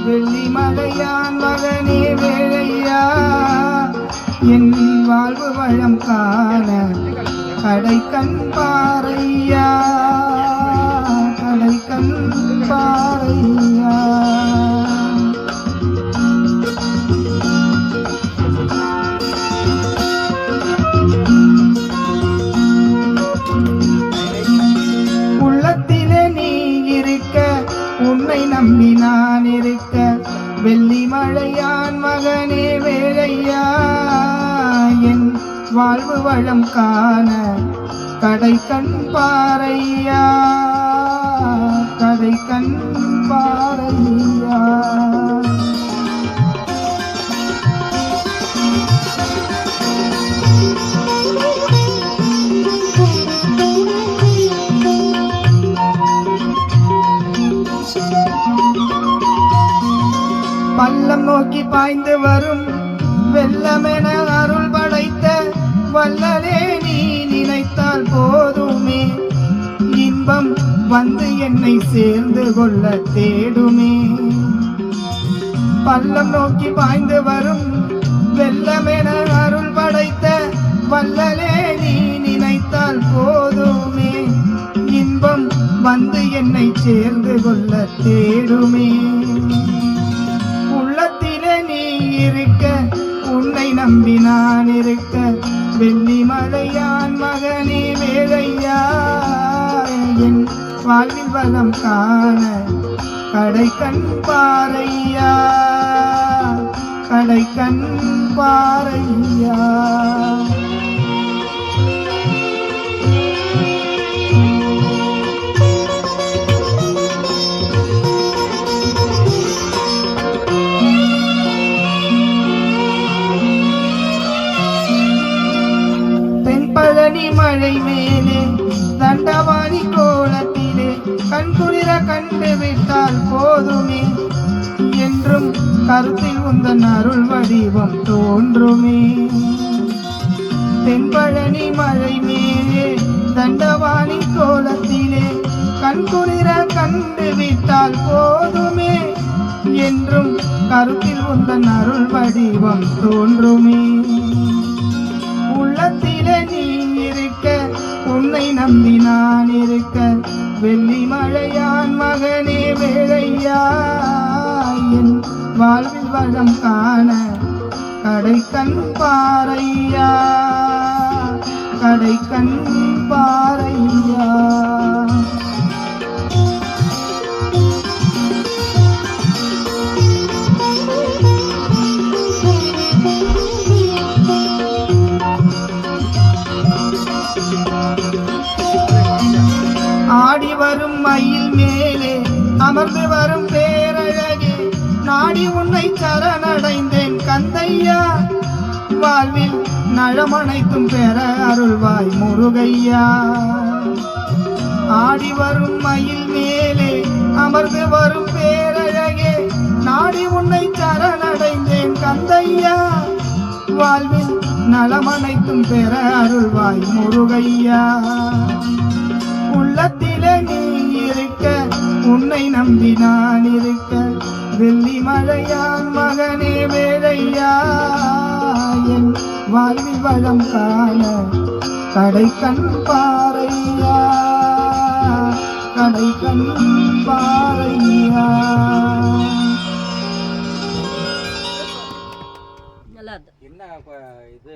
வெள்ளிமலையான் மகனே வேளையா என் வாழ்வு வளம் காண கடைக்கண் பாறையா கடைக்கண் பாறையா. உள்ளத்திலே நீ இருக்க உன்னை நம்பி நான் இருக்க வெள்ளிமலையான் மகனே வேளையா என் வாழ்வு வளம் காண கடைக்கண் பாறையா கடைக்கண் பாறையா. பள்ளம் நோக்கி பாய்ந்து வரும் வெள்ளமென அருள் படைத்த வல்லலே நீ நினைத்தால் போதுமே இன்பம் வந்து என்னை சேர்ந்து கொள்ள தேடுமே. பள்ளம் நோக்கி பாய்ந்து வரும் வெள்ளமென அருள் படைத்த வல்லலே நீ நினைத்தால் போதுமே இன்பம் வந்து என்னை சேர்ந்து கொள்ள தேடுமே. உள்ளத்திலே நீ இருக்க உன்னை நம்பி நான் இருக்க வெள்ளிமலையான் மகனே வேளையா என் வாழ்வில் வளம் காண கடைக்கண் பாறையா கடைக்கண் பாறையா. பழனி மழை மேலே தண்டவாணி கோலத்திலே கண்குளிர கண்டு விட்டால் போதுமே என்றும் கருத்தில் உந்தன் அருள் வடிவம் தோன்றுமே. தென்பழனி மழை மேலே தண்டவாணி கோலத்திலே கண்குளிர கண்டு விட்டால் போதுமே என்றும் கருத்தில் உந்தன் அருள் வடிவம் தோன்றுமே. உள்ளத்திலே நீ இருக்க உன்னை நம்பி நான் இருக்க வெள்ளிமலையான் மகனே வேளையா என் வாழ்வில் வளம் காண கடைக்கண் பாறையா கடைக்கண் பாறையா. ஆடி வரும் மயில் மேலே அமர்ந்து வரும் பேரழகே நாடி உன்னை சரணடைந்தேன் கந்தையா வாழ்வில் நலமனைத்தும் பெற அருள்வாய் முருகையா. ஆடி வரும் மயில் மேலே அமர்ந்து வரும் பேரழகே நாடி உன்னை சரணடைந்தேன் கந்தையா வாழ்வில் நலமனைத்தும் பெற அருள்வாய் முருகையா. உள்ளத்திலே நீ இருக்க உன்னை நம்பி நான் இருக்க வெள்ளிமலையான் மகனே வேளையா என் வாழ்வில் வளம் காண கடைக்கண் பாறையா கடைக்கண் பாறையா. என்ன இது